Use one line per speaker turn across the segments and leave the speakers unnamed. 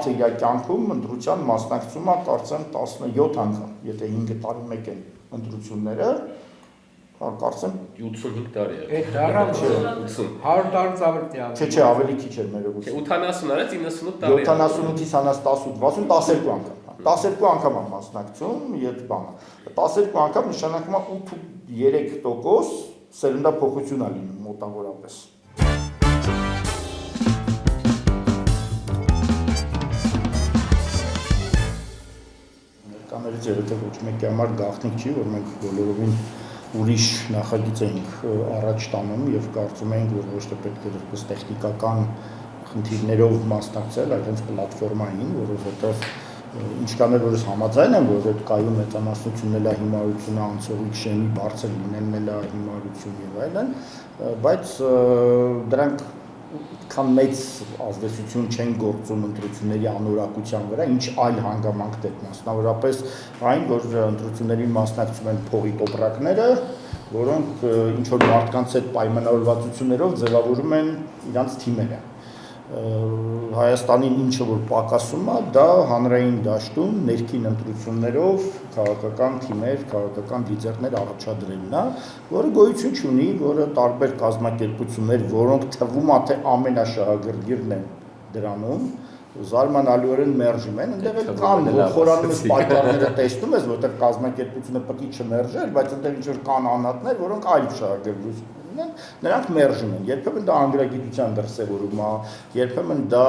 մարդը իր կյանքում ընտրության մասնակցում է կարծեմ 17 անգամ, եթե 5 տարի մեկ են ընտրությունները, կարծեմ
85 տարի է։
Այդ առանց 100 տարուց ավելի է։
Չէ, ավելի քիչ էր մերոց։
80 արեց 98 տարի։
78-ից հանած 18, 12 անգամ։ 12 անգամ է մասնակցում, երբ բանը։ 12 անգամ նշանակում է 8.3% սերնդափոխություն է լինում մոտավորապես։ Ներկաներից երևի ոչ մեկի համար գաղտնիք չի, որ մենք բոլորովին ուրիշ նախագիծ էինք առաջ տանում եւ կարծում էինք, որ ոչ թե պետք է որպես տեխնիկական խնդիրներով մասնակցել, այլ հենց պլատֆորմային, որովհետեւ ինչքան էլ որս համաձայն եմ, որ այդ կայուն մեծամասնությունն էլ է հիմարությունը, անցողիկ շեմի բարձր լինելն էլ է հիմարություն եւ այլն, բայց դրանք քան մեծ ազդեցություն չեն գործում ընտրությունների անորակության վրա, ինչ այլ հանգամանք դեպ մասնավորապես այն, որ ընտրություններին մասնակցում են փողի տոպրակները, որոնք ինչ որ մարդկանց հետ պայմանավորվածություններով ձևավորում են իրանց թիմերը։ Հայաստանին ինչը որ պակասում է, դա հանրային դաշտում ներքին ընտրություններով քաղաքական թիմեր, քաղաքական լիդերներ առաջադրելն է, որը գոյություն չունի, որը տարբեր կազմակերպություններ, որոնք թվում է թե ամենաշահագրգիռն են դրանում, զարմանալիորեն մերժում են, այնտեղ էլ կան, որ խորանում ես պայքարները տեսնում ես, որտեղ կազմակերպությունը պետք է չմերժել, բայց այնտեղ ինչ որ կան անհատներ, որոնք այլ շահագրգռություն ունեն, նրանք մերժում են, երբեմն դա անգրագիտության դրսևորում է, երբեմն դա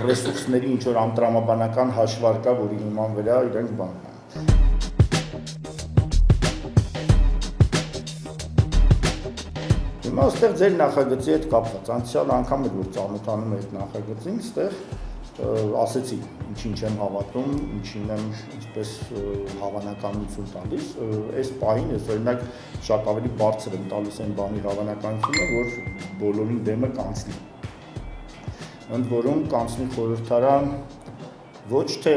ռեսուրսների ինչ որ անտրամաբանական հաշվարկ է, որի հիման վրա իրենք բան են։ Հիմա այստեղ ձեր նախագծի հետ կապված, անցյալ անգամ էլ որ ծանոթանում եք նախագծին, այստեղ ասեցի, ինչ եմ հավատում, ինչին եմ ինչպես հավանականություն տալիս, այս պահին ես օրինակ շատ ավելի բարձր եմ տալիս այն բանի հավանականությունը, որ բոլորին դեմը կանցնի։ Ընդ որում կանցնի խորհրդարան ոչ թե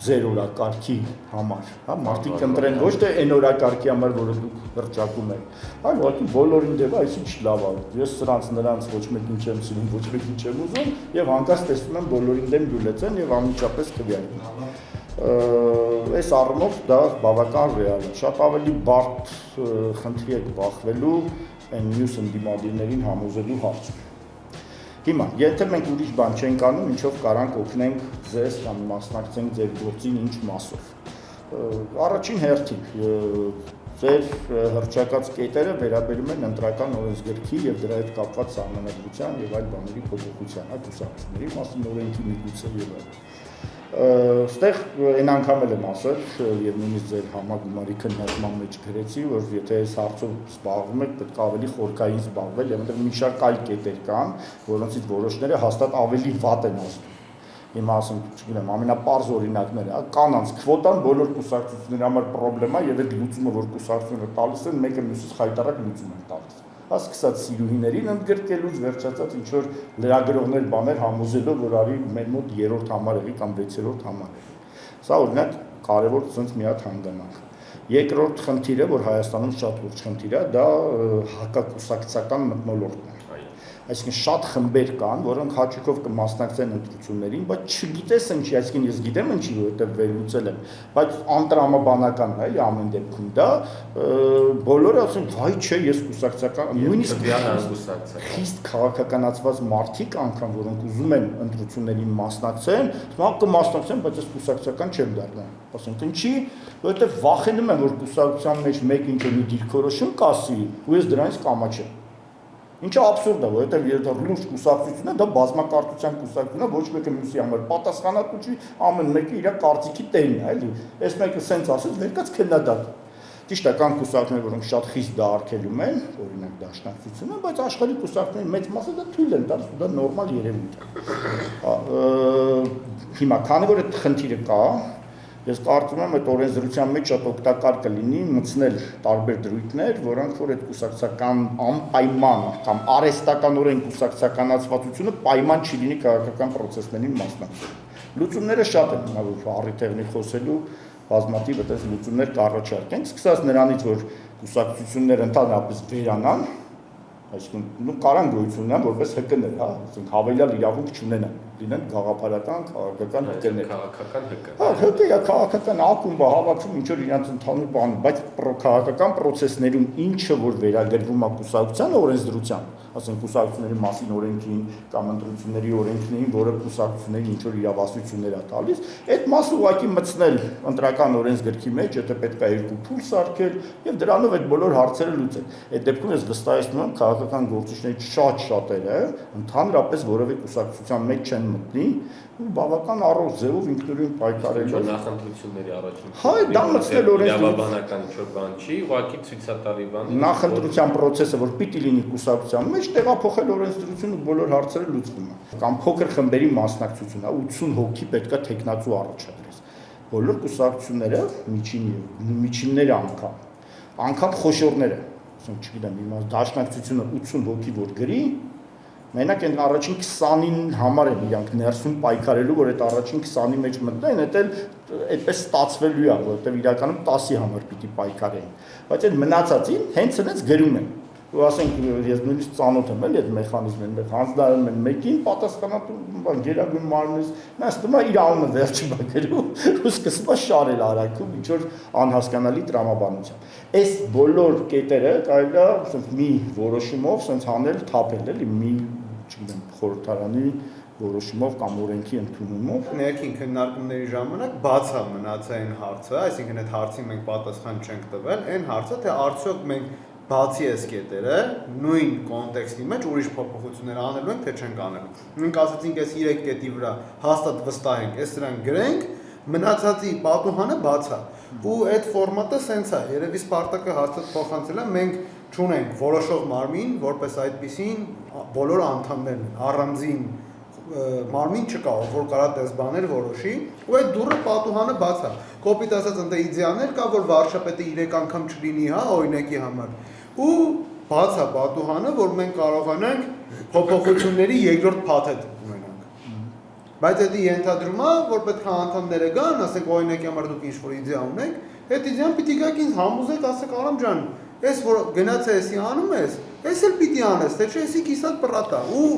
ձեր օրակարգի համար, հա, մարդիկ կընտրեն ոչ թե այն օրակարգի համար, որը դուք հռչակում եք, այլ ուղղակի բոլորին դեպ այսինչ լավ է, ես սրանց նրանց ոչ մեկին չեմ սիրում, ոչ մեկին չեմ ուզում եւ հանկարծ տեսնում եմ բոլորին դեմ բյուլետեն եւ անմիջապես քվեարկում։ Այս առումով դա բավական ռեալ է, շատ ավելի բարդ խնդրի եք բախվելու այն մյուս ընդդիմադիրներին համոզելու հարցում։ Հիմա, եթե մենք ուրիշ բան չենք անում, ինչով կարանք օգնենք ձեզ կամ մասնակցենք ձեր գործին ինչ մասով։ Առաջին հերթին ձեր հռչակած կետերը վերաբերում են ընտրական օրենսգրքի եւ դրա հետ կապված սահմանադրության եւ այլ բաների փոփոխության, կուսակցությունների մասին օրենքի միգուցե եւ այլն։ Այստեղ այն անգամ էլ եմ ասել եւ նույնիսկ ձեր համագումարի քննարկման մեջ գրեցի, որ եթե այս հարցով զբաղվում եք, պետք է ավելի խորքային զբաղվել, եւ այնտեղ մի շարք այլ կետեր կան, որոնցից որոշները հաստատ ավելի վատ են ազդում։ Հիմա ասեմ, չգիտեմ, ամենապարզ օրինակները, կանանց քվոտան բոլոր կուսակցությունների համար խնդրեմ է եւ այդ լուծումը, որ կուսակցությունը տալիս են, մեկը մյուսից խայտարակ լուծում են տալիս։ Հասկացած սիրուհիներին ընդգրկելուց վերջացած ինչ որ լրագրողներ բաներ համոզելով, որ արի մեր մոտ 3-րդ համարեղի կամ 6-րդ համարեղի։ Սա օրինակ կարևոր ցենց մի հատ հանգամանք։ Երկրորդ խնդիրը, որ Հայաստանում շատ լուրջ խնդիր է, դա հակակուսակցական մթնոլորտն է։ Այսինքն շատ խմբեր կան, որոնք հաճույքով կմասնակցեն ընտրություններին, բայց չգիտես ինչի, այսինքն ես գիտեմ ինչի, որովհետև վերլուծել եմ, բայց անտրամաբանական է, էլի ամեն դեպքում դա բոլորը ասում, վայ չէ, ես կուսակցական, նույնիսկ խիստ քաղաքականացված մարդիկ անգամ, որոնք ուզում են ընտրություններին մասնակցեն, կմասնակցեն, բայց ես կուսակցական չեմ դառնա։ Ասենք ինչի, որովհետև վախենում եմ, որ կուսակցության մեջ մեկ ինչ-որ մի դիրքորոշում կասի, ու ես դրանից կամաչեմ։ Ինչը աբսուրդ է, որովհետև եթե լուրջ կուսակցություն է, դա բազմակարծության կուսակցություն է, ոչ մեկը մյուսի համար պատասխանատու չի, ամեն մեկը իր կարծիքի տերն է, էլի։ Այս մեկը սենց ասեց, վերկաց քննադատ։ Ճիշտ է, կան կուսակցություններ, որոնք շատ խիստ դա արգելում են, օրինակ դաշնակցությունը, բայց աշխարհի կուսակցությունների մեծ մասը դա թույլ են տալիս, դա նորմալ երևույթ է։ Հիմա, քանի որ այդ խնդիրը կա, ես կարծում եմ այդ օրենսդրության մեջ շատ օգտակար կլինի մտցնել տարբեր դրույթներ, որոնք որ այդ կուսակցական անպայման կամ արհեստականորեն կուսակցականացվածությունը պայման չի լինի քաղաքական process-ներին մասնակցելու։ Լուծումները շատ են, հիմա որ առիթեղնի խոսելու բազմաթիվ այդպես լուծումներ կառաջարկենք, սկսած նրանից, որ կուսակցությունները ընդհանրապես վերանան, այսինքն կարան գոյություն ունենան որպես ՀԿ-ներ, հա, ասենք հավելյալ իրավունք չունենան։ լինեն գաղափարական, քաղաքական հակերներ։
Քաղաքական հակը։
Հա, հակը է քաղաքական ակումբը հավաքվում ինչ որ իրենց ընդհանուր բան, բայց քաղաքական process-ներում ինչը որ վերագրվում է կուսակցության օրենսդրության, ասենք կուսակցությունների մասին օրենքին կամ ընտրությունների օրենքներին, որը կուսակցությունների ինչ որ իրավասություններ է տալիս, այդ մասը ուղղակի մտցնել ընտրական օրենսգրքի մեջ, եթե պետք է երկու փուլ սարքել եւ դրանով այդ բոլոր հարցերը լուծել։ Այդ դեպքում ես վստահեցնում եմ քաղաքական գործիչների շատերը ընդհանրապես որևէ կուսակցության մեջ չեն մտնի ու բավական առողջ ձևով ինքնուրույն պայքարելով
նախընտրությունների առաջին։
Հա, դա մտցնել
իրավաբանական ինչ-որ բան չի, ուղղակի ցույցատարի բան։
Նախընտրության process-ը, որ պիտի լինի կուսակցության մեջ, տեղափոխել օրենսդրությունը ու բոլոր հարցերը լուծվում է։ Կամ փոքր խմբերի մասնակցությունը, 80 հոգի պետքա տեխնացու առաջադրես։ Բոլոր կուսակցությունները միջինները անգամ խոշորները, ասենք չգիտեմ, հիմա դաշնակցությունը 80 հոգի որ գրի, մենակ այն առաջին 20-ին համար են իրանք ներսում պայքարելու, որ այդ առաջին 20-ի մեջ մտնեն, դա էլ այդպես ստացվելու է, որովհետև իրականում 10-ի համար պիտի պայքարեն։ Բայց այդ մնացածին հենց այնց գրում են։ Ու ասենք ես նույնիսկ ծանոթ եմ էլ այդ մեխանիզմին, հանձնարարում են մեկին պատասխանատու բան գերագույն մարմնից, նա ստում է իր անունը վերջի բա գրում, ու սկսում է շարել արագում ինչ որ անհասկանալի տրամաբանությամբ։ Այս բոլոր կետերը կարելի է ասենք մի որոշումով sense հանել, թափել էլի մի, չգիտեմ, խորհրդարանի որոշումով կամ օրենքի ընդունումով
ներքին քննարկումների ժամանակ բաց է մնաց այն հարցը, այսինքն այդ հարցին մենք պատասխան չենք տվել, այն հարցը թե արդյոք մենք բացի այս կետերը նույն կոնտեքստի մեջ ուրիշ փոփոխություններ անելու ենք թե չենք անելու։ Մենք ասացինք այս 3 կետի վրա հաստատ վստահ ենք, այս դրան գրենք, մնացածի պատուհանը բաց է։ Ու այդ ֆորմատը սենց է, երևի Սպարտակը հաստատ փոխանցել է, մենք չունենք որոշող մարմին, որպես այդպիսին բոլոր անդամներն առանձին մարմին չկա, որ կարա տես բաներ որոշի, ու այդ դուռը պատուհանը բաց է։ Կոպիտ ասած ընդ իդեաներ կա, որ վարչապետը 3 անգամ չլինի, հա, օրինակի համար։ Ու բաց է պատուհանը, որ մենք կարողանանք փոփոխությունների երկրորդ փաթեթ ունենանք։ Բայց դա ենթադրում է, որ պետք է անդամները գան, ասենք օրինակի համար դուք ինչ-որ իդեա ունեք, այդ իդեան պիտի գաք ինձ համոզեք, ասեք Արամ ջան, այս որ գնաց է էսի անում ես, այս էլ պիտի անես, թե չէ էսի կիսատ պրատա։ Ու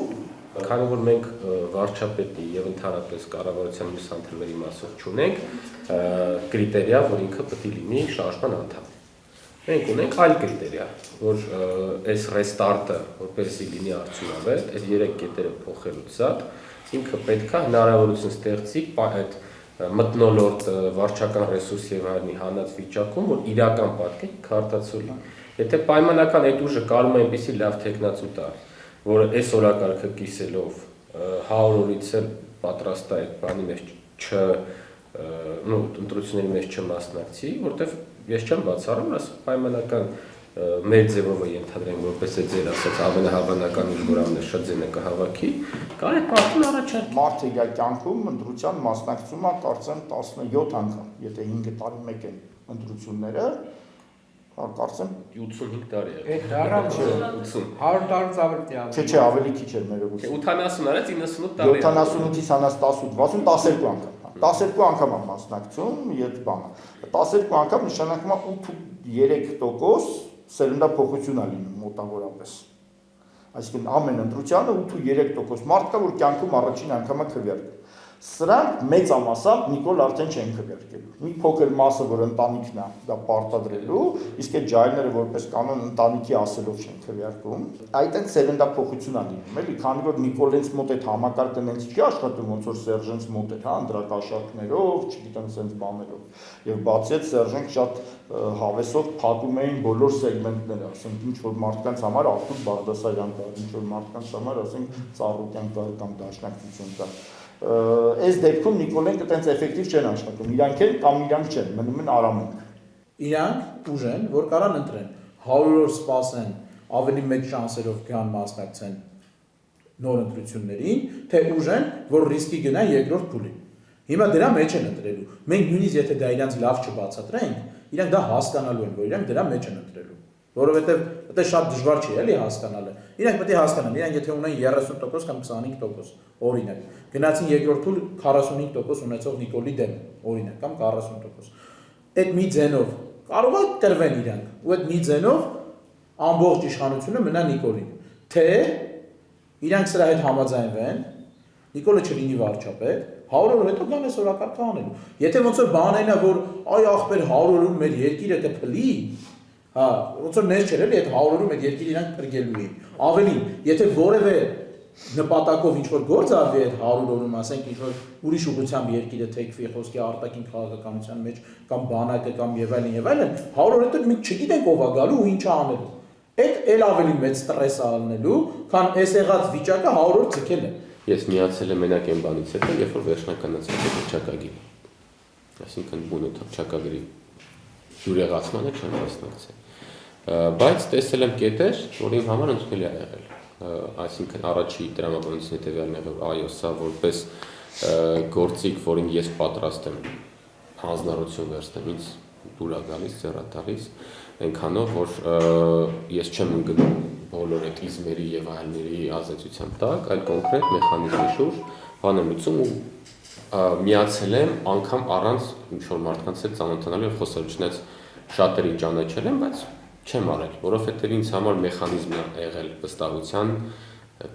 քանի որ մենք վարչապետի եւ ընդհանրապես կառավարության մյուս անդամների մասով չունենք կրիտերիա, որ ինքը պետք է լինի շարժման անդամ։ Մենք ունենք այլ կրիտերիա, որ այս ռեստարտը, որպեսզի լինի արդյունավետ, այդ 3 կետերը փոխելուց զատ ինքը պետք է հնարավորություն ստեղծի այդ մթնոլորտ վարչական ռեսուրս եւ հայտնի հանած վիճակում, որ իրական պատկեր քարտացոլի։ Եթե պայմանական այդ ուժը կարող է այնպեսի լավ տեխնացու տա, որը այս օրակարգը կիսելով 100 օրից էլ պատրաստ է այդ բանի մեջ ընտրությունների մեջ չմասնակցի, որտեվ ես չեմ բացառում, աս պայմանական մեր ձևով ենթադրենք, որպես է ձեր ասած ամենահավանական ուժ, որ ամենաշատը կհավաքի, կար է պատմում առաջարկ։
Մարդը իր կյանքում ընտրության մասնակցում է կարծեմ 17 անգամ, եթե 5 տարի մեկ են ընտրությունները, կարծեմ
85 տարի է։
Այդ դարան չէ, 100 տարուց ավելի է։
Չէ, ավելի քիչ էր ներողություն։
80 արած 98 տարի։
78-ից հանած 18, 12 անգամ։ 12 անգամ եմ մասնակցում, իդ բանը։ 12 անգամ նշանակում է 8.3% սերնդափոխություն է լինում մոտավորապես։ Այսինքն ամեն ընտրությանը 8.3% մարդ կա, որ կյանքում առաջին անգամ է քվեարկում։ Սրանք մեծամասամբ Նիկոլ արդեն չեն քվեարկելու։ Մի փոքր մասը, որ ընտանիքն է, դա պարտադրելու, իսկ այդ ջայլները որպես կանոն ընտանիքի ասելով չեն քվեարկում։ Այդ այն սերնդափոխություն է լինում, էլի, քանի որ Նիկոլենց մոտ այդ համակարգը նենց չի աշխատում, ոնց որ Սերժենց մոտ էր, հա, անդրակաշարքներով, չգիտեմ, սենց բաներով։ Եվ բացի այդ Սերժենք շատ հավեսով փակում էին բոլոր սեգմենտները, ասենք ինչ որ մարդկանց համար Արտուր Բաղդասարյան կար, ինչ որ մարդկանց համար, ասենք Ծառուկյան կար կամ Դաշնակցություն կար։ Այս դեպքում Նիկոլենկը տենց էֆեկտիվ չեն աշխատում, իրանք են կամ իրանք չեն, մնում են արամունք։
Իրանք ուժ են, որ կարան ընտրեն, 100 օր սպասեն, ավելի մեծ շանսերով կան մասնակցեն նոր ընտրություններին, թե ուժ են, որ ռիսկի գնան երկրորդ փուլին։ Հիմա դրա մեջ են ընտրելու։ Մենք նույնիսկ եթե դա իրանք լավ չբացատրենք, իրանք դա հասկանալու են, որ իրանք դրա մեջ են ընտրելու։ Որովհետև դա շատ դժվար չի էլի հասկանալը։ Իրանք պետք է հասկանան, իրանք եթե ունեն 30% կամ 25%, օրինակ, գնացին երկրորդ փուլ 45% ունեցող Նիկոլի դեմ, օրինակ, կամ 40%։ Այդ մի ձենով կարող է տրվեն իրանք, ու այդ մի ձենով ամբողջ իշխանությունը մնա Նիկոլին։ Թե իրանք սրա հետ համաձայնվեն, Նիկոլը չլինի վարչապետ, 100 օր հետո գան այս օրակարգը անելու։ Եթե ոնց որ բանն է, որ այ ախպեր 100 օրում մեր երկիրը կփլի, հա, ոնց որ նես չէր էլի, այդ 100 օրում այդ երկիրը իրանք փրկելու էին։ Ավելին, եթե որևէ նպատակով ինչ որ գործ արվի այդ 100 օրում, ասենք ինչ որ ուրիշ ուղղությամբ երկիրը թեքվի խոսքի արտաքին քաղաքականության մեջ կամ բանակը կամ եւ այլն, 100 օր հետո մենք չգիտենք ով է գալու ու ինչ է անելու։ Այդ էլ ավելի մեծ ստրես է ալնելու, քան այս եղած վիճակը 100 օր ցկելը։
Ես միացել եմ մենակ այն բանից հետո, երբ որ վերջնականացել է հռչակագիրը։ Այսինքն բունը հռչակագրի յուրեղացմանը չեմ մասնակցել։ Բայց տեսել եմ կետեր, որ իմ համար ընդունելի է եղել։ Այսինքն առաջի տրամաբանության հետևյալն է, որ այո, սա որպես գործիք, որին ես պատրաստ եմ հանձնարարություն վերցնեմ, ինձ դուր է գալիս, ձեռ է տալիս, այնքանով, որ ես չեմ ընկնում բոլոր այդ իզմերի եւ այլների ազդեցության տակ, այլ կոնկրետ մեխանիզմի շուրջ բան եմ լուծում ու միացել եմ անգամ առանց ինչ-որ մարդկանց հետ ծանոթանալու եւ խոսելու, չնայած շատերին ճանաչել եմ, բայց չեմ արել, որովհետեւ ինձ համար մեխանիզմն է եղել վստահության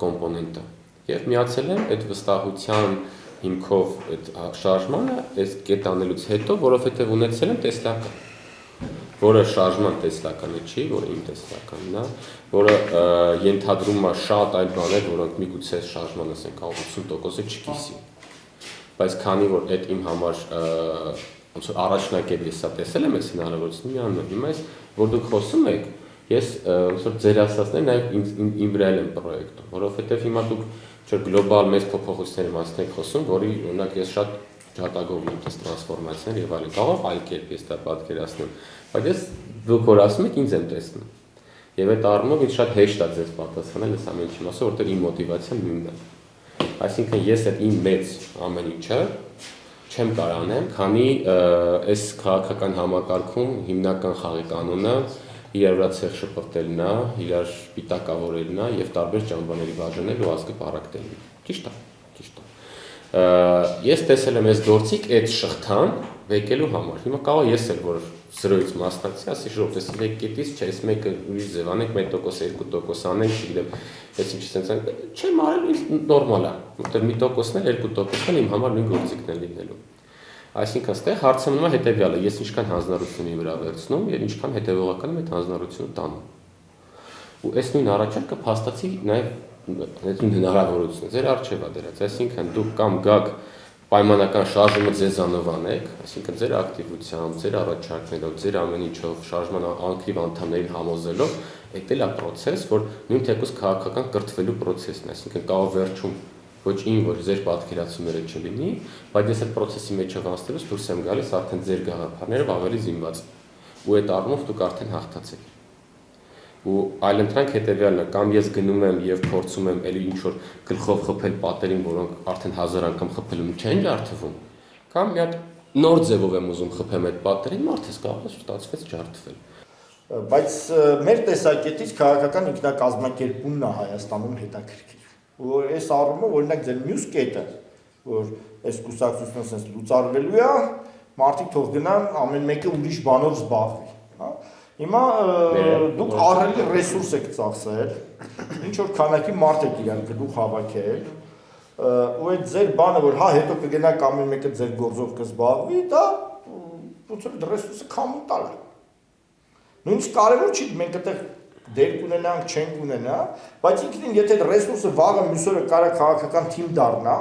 կոմպոնենտը եւ միացել եմ այդ վստահության հիմքով այդ շարժմանը այս կետ անելուց հետո, որովհետեւ ունեցել եմ տեսլական, որը շարժման տեսլականը չի, որը իմ տեսլականն է, որը ենթադրում է շատ այլ բաներ, որոնք միգուցե շարժման ասենք 80%-ը չկիսի։ Բայց քանի որ այդ իմ համար ոնց որ առաջնակետ ես սա տեսել եմ այս հնարավորությունը միանում, հիմա ես որ դուք խոսում եք, ես ոնց որ ձեր ասածները նաև իմ վրա եմ պրոյեկտում, որովհետև հիմա դուք չէ գլոբալ մեծ փոփոխությունների մասին եք խոսում, որի օրինակ ես շատ ջատագով եմ այս տրանսֆորմացիան եւ այլն, կարող այլ կերպ ես դա պատկերացնեմ, բայց ես դուք որ ասում եք ինձ եմ տեսնում։ Եվ այդ առումով ինձ շատ հեշտ է ձեզ պատասխանել այս ամեն ինչի մասը, որտեղ իմ մոտիվացիան նույնն է։ Այսինքն ես այդ իմ մեծ ամեն ինչը չեմ կարող անեմ, քանի այս քաղաքական համակարգում հիմնական խաղի կանոնը իրար վրա ցեղ շպրտելն է, իրար պիտակավորելն է եւ տարբեր ճամբաների բաժանել ու ազգը պարակտելն է։ Ճիշտ է, ճիշտ է։ Ես տեսել եմ այս գործիք այդ շղթան վեկելու համար։ Հիմա կարող ես էլ որ զրոյից մասնակցի, ասի շուտ էս 1 կետից, չէ, այս մեկը ուրիշ ձև անենք, 1% 2% անենք, չգիտեմ, այս ինչ sense չեմ արել, նորմալ է, որտեղ 1%-ն էլ 2%-ն էլ իմ համար նույն գործիքն է լինելու։ Այսինքն այստեղ հարցը մնում է հետևյալը, ես ինչքան հանձնարարություն եմ վրա վերցնում եւ ինչքան հետեւողական եմ այդ հանձնարարությունը տանում։ Ու այս նույն առաջարկը փաստացի նաեւ այդ հնարավորությունը ձեր արժեվ է դրած, այսինքն դուք կամ գաք պայմանական շարժումը ձեզանով անեք, այսինքն ձեր ակտիվությամբ, ձեր առաջարկներով, ձեր ամեն ինչով, շարժման անկրիվ անդամներին համոզելով, այդ էլ է process, որ նույն թեկուզ քաղաքական կրթվելու process-ն է, այսինքն կարող վերջում ոչ ին որ ձեր պատկերացումները չլինի, բայց ես այդ process-ի մեջով անցնելուց դուրս եմ գալիս արդեն ձեր գաղափարներով ավելի զինված։ Ու այդ առումով դուք արդեն հաղթացեք։ Ու այլընտրանք հետևյալն է, կամ ես գնում եմ եւ փորձում եմ էլի ինչ որ գլխով խփել պատերին, որոնք արդեն 1000 անգամ խփելուն չեն ջարդվում, կամ մի հատ նոր ձևով եմ ուզում խփեմ այդ պատերին, մարդս կարող է ստացվեց ջարդվել։
Բայց մեր տեսակետից քաղաքական ինքնակազմակերպումն է Հայաստանում հետաքրքիր։ Ու այս առումով օրինակ ձեր մյուս կետը, որ այս կուսակցությունը sense լուծարվելու է, մարդիկ թող գնան ամեն մեկը ուրիշ բանով զբաղվի, հա։ Հիմա դուք ահռելի ռեսուրս եք ծախսել, ինչ որ քանակի մարդ եք իրար գլուխ հավաքել, ու այդ ձեր բանը, որ հա հետո կգնաք ամեն մեկը ձեր գործով կզբաղվի, դա ոնց որ ռեսուրսը քամու տալ է։ Նույնիսկ կարևոր չի մենք այդտեղ դեր կունենանք, չենք ունենա, բայց ինքնին եթե այդ ռեսուրսը վաղը մյուս օրը կարա քաղաքական թիմ դառնա,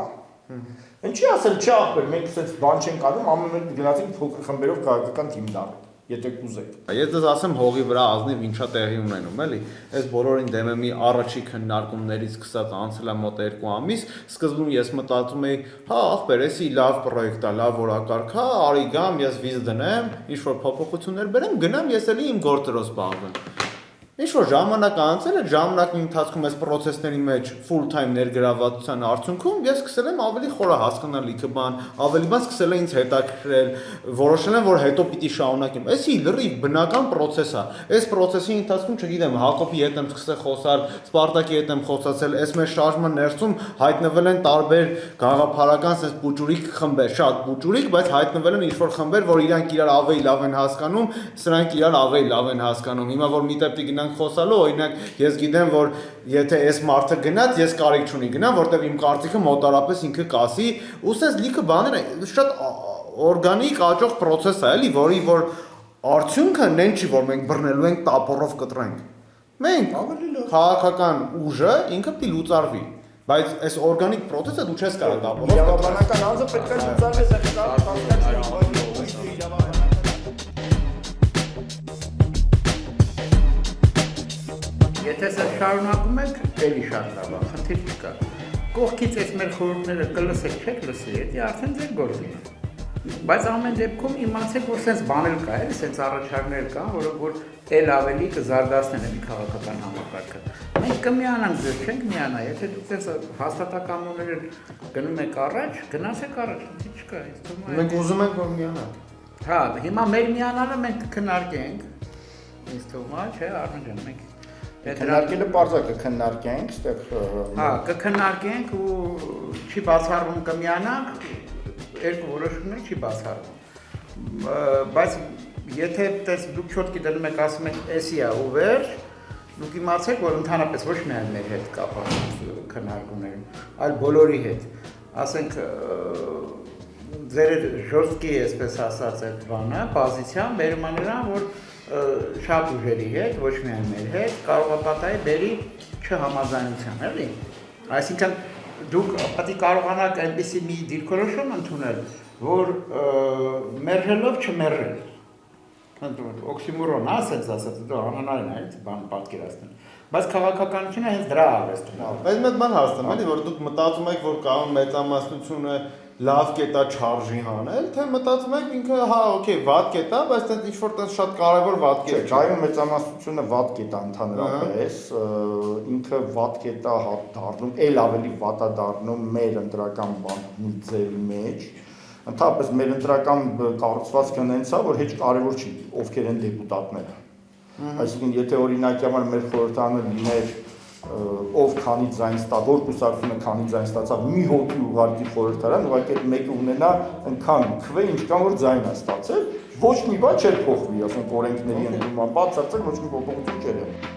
ինչի ասել չի ախպեր, մենք ասած բան չենք անում, ամեն մեկ գնացինք փոքր խմբերով քաղաքական թիմ դառնանք։ Եթե կուզեք։
Ես դες ասեմ հողի վրա ազնիվ ինչա տեղի ունենում, էլի։ Այս բոլորին դեմ եմ առաջի քննարկումներից սկսած անցել է մոտ 2 ամիս, սկզբում ես մտածում էի, հա, ախպեր, էսի լավ պրոյեկտ է, լավ որակարգ է, արի գամ, ես վիզ դնեմ, ինչ որ փոփոխություններ բերեմ, գնամ ես էլի իմ գործերով զբաղվեմ։ Ինչ որ ժամանակ անցել է, ժամանակի ընթացքում այս process-ների մեջ full time ներգրավվածության արդյունքում ես սկսել եմ ավելի խորը հասկանալ լիքը բան, ավելի բան սկսել է ինձ հետաքրքրել, որոշել եմ, որ հետո պիտի շարունակեմ։ Էսի լրիվ բնական process է։ Այս process-ի ընթացքում, չգիտեմ, Հակոբի հետ եմ սկսել խոսալ, Սպարտակի հետ եմ խոսացել, այս մեր շարժման ներսում հայտնվել են տարբեր գաղափարական sense բուջուրիկ խմբեր, շատ բուջուրիկ, բայց հայտնվել են ինչ-որ խմբեր, որ իրանք իրար ավելի լավ են հասկանում, սրանք իրար ավելի լավ են հասկանում։ Հիմա որ միտեղ գնանք ենք խոսալու, օրինակ ես գիտեմ, որ եթե այս մարդը գնաց, ես կարիք չունի գնամ, որտեվ իմ կարծիքը մոտարապես ինքը կասի, ու ասես լիքը բաներ է, շատ օրգանիկ աճող process է, էլի, որի որ արդյունքը նեն չի, որ մենք բռնելու ենք տապորով կտրենք։ Մենք քաղաքական ուժը ինքը պիտի լուծարվի, բայց այս օրգանիկ process-ը դու չես կարող տապորով։
Իրավաբանական անձը պետք է լուծարվի,
Եթե սա շարունակում եք, էլի շատ լավ է, խնդիր չկա։ Կողքից այս մեր խորհուրդները կլսեք, չեք լսի, դա արդեն ձեր գործն է։ Բայց ամեն դեպքում իմացեք, որ sense բաներ կա, էլի, sense առաջարկներ կան, որ էլ ավելի կզարգացնեն այդ քաղաքական համակարգը։ Մենք կմիանանք, ձեր չենք միանա, եթե դուք sense հաստատակամուներ գնում եք առաջ, գնացեք առաջ, ինչ չկա, ինձ թվում է։
Մենք ուզում ենք որ միանանք։
Հա, հիմա մեր միանալը մենք կքննարկենք։ Ինձ թվում է, չէ, Արմեն ջան, մենք
քննարկելը բարձր կքննարկենք, այստեղ
հա, կքննարկենք ու չի բացառվում կմիանանք, երկու որոշումներ չի բացառվում։ Բայց եթե դուք չոտքի դնում եք, ասում եք, էսի է ու վերջ, դուք իմացեք, որ ընդհանրապես ոչ միայն մեր հետ կապված քննարկումներում, այլ բոլորի հետ, ասենք ձեր ժոստկի այսպես ասած այդ բանը, պոզիցիան բերում է նրան, որ շատ ուժերի հետ, ոչ միայն մեր հետ, կարող է պատահի բերի չհամաձայնության, էլի։ Այսինքն դուք պետք է կարողանաք այնպիսի մի դիրքորոշում ընդունել, որ մերժելով չմերժել։ Օքսիմորոն, ասած, դա անհնարին է, այդ բան պատկերացնել։ Բայց քաղաքականությունը հենց դրա արվեստն է։
Բայց մեծ բան հասնում էլի, որ դուք մտածում եք, որ կարող մեծամասնությունը լավ կետա չարժի հանել, թե մտածում եք ինքը հա, օքեյ, վատ կետա, բայց դա ինչ որ տես շատ կարևոր վատ կետ չէ։
Այո, մեծամասնությունը վատ կետա ընդհանրապես, ինքը վատ կետա դառնում, ել ավելի վատ է դառնում մեր ընտրական բանջերի մեջ։ Ընդհանրապես մեր ընտրական կառուցվածքը հենց է, որ հեչ կարևոր չի ովքեր են դեպուտատները։ Այսինքն եթե օրինակի համար մեր խորհրդարանը լիներ ով քանի ձայն ստա, որ կուսակցությունը քանի ձայն ստացավ, մի հոգի ուղարկի խորհրդարան, ուղղակի այդ մեկը ունենա այնքան քվե, ինչքան որ ձայն է ստացել, ոչ մի բան չէր փոխվի, ասենք օրենքների ընդունման բացարձակ ոչ մի փոփոխություն չէր եղել։